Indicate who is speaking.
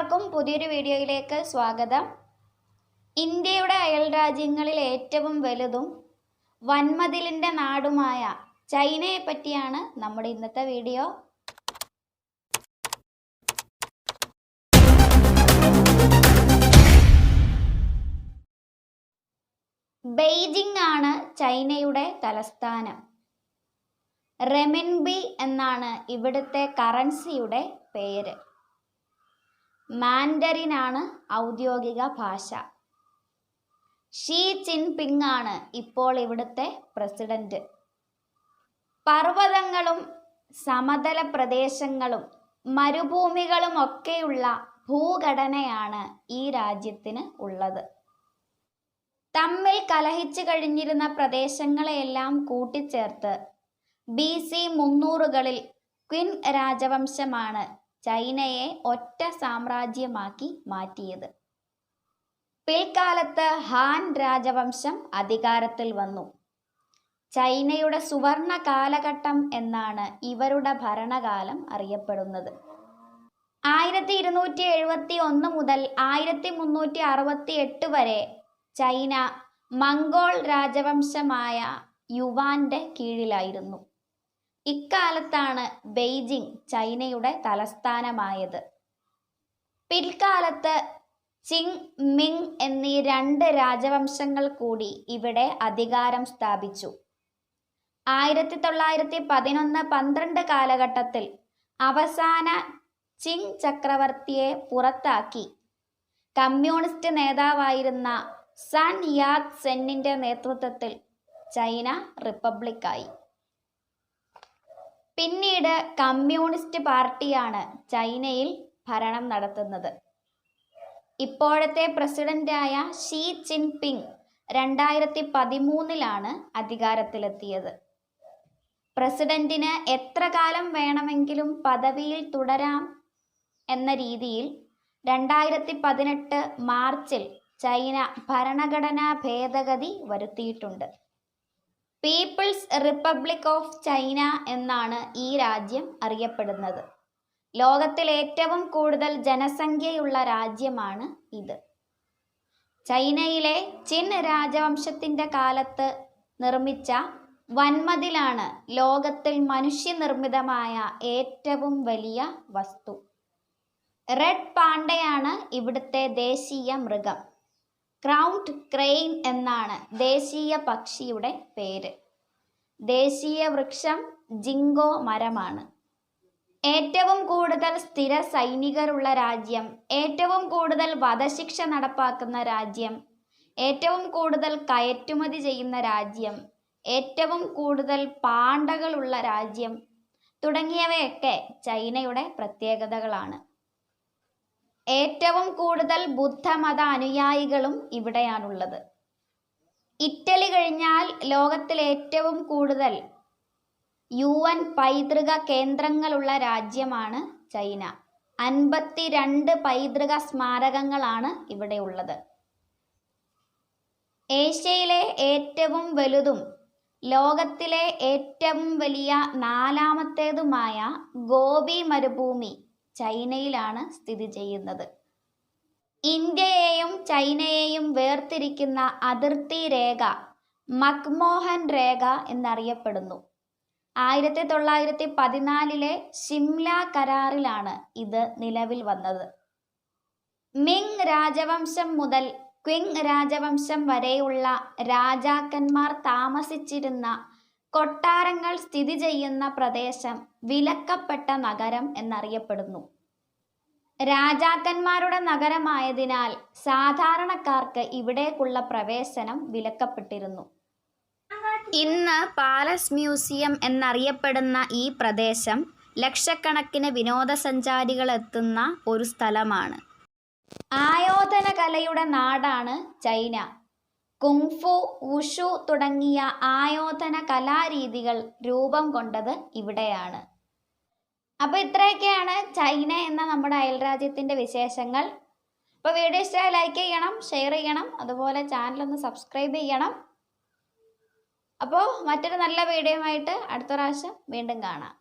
Speaker 1: എല്ലാവർക്കും പുതിയൊരു വീഡിയോയിലേക്ക് സ്വാഗതം. ഇന്ത്യയുടെ അയൽരാജ്യങ്ങളിൽ ഏറ്റവും വലുതും വൻമതിലിൻ്റെ നാടുമായ ചൈനയെ പറ്റിയാണ് നമ്മുടെ ഇന്നത്തെ വീഡിയോ. ബെയ്ജിംഗ് ആണ് ചൈനയുടെ തലസ്ഥാനം. റെമിൻബി എന്നാണ് ഇവിടുത്തെ കറൻസിയുടെ പേര്. മാൻഡറിൻ ആണ് ഔദ്യോഗിക ഭാഷ. ഷീ ജിൻപിങ് ആണ് ഇപ്പോൾ ഇവിടുത്തെ പ്രസിഡന്റ്. പർവ്വതങ്ങളും സമതല പ്രദേശങ്ങളും മരുഭൂമികളും ഒക്കെയുള്ള ഭൂഘടനയാണ് ഈ രാജ്യത്തിന് ഉള്ളത്. തമ്മിൽ കലഹിച്ചു കഴിഞ്ഞിരുന്ന പ്രദേശങ്ങളെയെല്ലാം കൂട്ടിച്ചേർത്ത് BC 300കളിൽ ക്വിൻ രാജവംശമാണ് ചൈനയെ ഒറ്റ സാമ്രാജ്യമാക്കി മാറ്റിയത്. പിൽക്കാലത്ത് ഹാൻ രാജവംശം അധികാരത്തിൽ വന്നു. ചൈനയുടെ സുവർണ കാലഘട്ടം എന്നാണ് ഇവരുടെ ഭരണകാലം അറിയപ്പെടുന്നത്. 1271 മുതൽ 1368 വരെ ചൈന മംഗോൾ രാജവംശമായ യുവാന്റെ കീഴിലായിരുന്നു. ഇക്കാലത്താണ് ബെയ്ജിംഗ് ചൈനയുടെ തലസ്ഥാനമായത്. പിൽക്കാലത്ത് ചിങ് മിങ് എന്നീ 2 രാജവംശങ്ങൾ കൂടി ഇവിടെ അധികാരം സ്ഥാപിച്ചു. 1911-12 കാലഘട്ടത്തിൽ അവസാന ചിങ് ചക്രവർത്തിയെ പുറത്താക്കി കമ്മ്യൂണിസ്റ്റ് നേതാവായിരുന്ന സൻ യാത് സെന്നിന്റെ നേതൃത്വത്തിൽ ചൈന റിപ്പബ്ലിക്കായി. പിന്നീട് കമ്മ്യൂണിസ്റ്റ് പാർട്ടിയാണ് ചൈനയിൽ ഭരണം നടത്തുന്നത്. ഇപ്പോഴത്തെ പ്രസിഡന്റായ ഷീ ജിൻപിങ് 2013 അധികാരത്തിലെത്തിയത്. പ്രസിഡന്റിന് എത്ര കാലം വേണമെങ്കിലും പദവിയിൽ തുടരാം എന്ന രീതിയിൽ 2018 മാർച്ചിൽ ചൈന ഭരണഘടനാ ഭേദഗതി വരുത്തിയിട്ടുണ്ട്. പീപ്പിൾസ് റിപ്പബ്ലിക് ഓഫ് ചൈന എന്നാണ് ഈ രാജ്യം അറിയപ്പെടുന്നത്. ലോകത്തിൽ ഏറ്റവും കൂടുതൽ ജനസംഖ്യയുള്ള രാജ്യമാണ് ഇത്. ചൈനയിലെ ചിൻ രാജവംശത്തിൻ്റെ കാലത്ത് നിർമ്മിച്ച വൻമതിലാണ് ലോകത്തിൽ മനുഷ്യനിർമ്മിതമായ ഏറ്റവും വലിയ വസ്തു. റെഡ് പാണ്ടയാണ് ഇവിടുത്തെ ദേശീയ മൃഗം. ക്രൗണ്ട് ക്രെയിൻ എന്നാണ് ദേശീയ പക്ഷിയുടെ പേര്. ദേശീയ വൃക്ഷം ജിങ്കോ മരമാണ്. ഏറ്റവും കൂടുതൽ സ്ഥിര സൈനികരുള്ള രാജ്യം, ഏറ്റവും കൂടുതൽ വധശിക്ഷ നടപ്പാക്കുന്ന രാജ്യം, ഏറ്റവും കൂടുതൽ കയറ്റുമതി ചെയ്യുന്ന രാജ്യം, ഏറ്റവും കൂടുതൽ പാണ്ടകളുള്ള രാജ്യം തുടങ്ങിയവയൊക്കെ ചൈനയുടെ പ്രത്യേകതകളാണ്. ഏറ്റവും കൂടുതൽ ബുദ്ധമത അനുയായികളും ഇവിടെയാണുള്ളത്. ഇറ്റലി കഴിഞ്ഞാൽ ലോകത്തിൽ ഏറ്റവും കൂടുതൽ UN പൈതൃക കേന്ദ്രങ്ങളുള്ള രാജ്യമാണ് ചൈന. 52 പൈതൃക സ്മാരകങ്ങളാണ് ഇവിടെ ഉള്ളത്. ഏഷ്യയിലെ ഏറ്റവും വലുതും ലോകത്തിലെ ഏറ്റവും വലിയ 4ാമത്തേതുമായ ഗോബി മരുഭൂമി ചൈനയിലാണ് സ്ഥിതി ചെയ്യുന്നത്. ഇന്ത്യയെയും ചൈനയെയും വേർതിരിക്കുന്ന അതിർത്തി രേഖ മക്മോഹൻ രേഖ എന്നറിയപ്പെടുന്നു. 1914 ഷിംല കരാറിലാണ് ഇത് നിലവിൽ വന്നത്. മിങ് രാജവംശം മുതൽ ക്വിങ് രാജവംശം വരെയുള്ള രാജാക്കന്മാർ താമസിച്ചിരുന്ന കൊട്ടാരങ്ങൾ സ്ഥിതി ചെയ്യുന്ന പ്രദേശം വിലക്കപ്പെട്ട നഗരം എന്നറിയപ്പെടുന്നു. രാജാക്കന്മാരുടെ നഗരമായതിനാൽ സാധാരണക്കാർക്ക് ഇവിടേക്കുള്ള പ്രവേശനം വിലക്കപ്പെട്ടിരുന്നു. ഇന്ന് പാലസ് മ്യൂസിയം എന്നറിയപ്പെടുന്ന ഈ പ്രദേശം ലക്ഷക്കണക്കിന് വിനോദസഞ്ചാരികൾ എത്തുന്ന ഒരു സ്ഥലമാണ്. ആയോധന കലയുടെ നാടാണ് ചൈന. കുങ്ഫു, വുഷു തുടങ്ങിയ ആയോധന കലാരീതികൾ രൂപം കൊണ്ടത് ഇവിടെയാണ്. അപ്പോൾ ഇത്രയൊക്കെയാണ് ചൈന എന്ന നമ്മുടെ അയൽരാജ്യത്തിൻ്റെ വിശേഷങ്ങൾ. അപ്പോൾ വീഡിയോ ഇഷ്ടമായി ലൈക്ക് ചെയ്യണം, ഷെയർ ചെയ്യണം, അതുപോലെ ചാനലൊന്ന് സബ്സ്ക്രൈബ് ചെയ്യണം. അപ്പോൾ മറ്റൊരു നല്ല വീഡിയോയുമായിട്ട് അടുത്ത പ്രാവശ്യം വീണ്ടും കാണാം.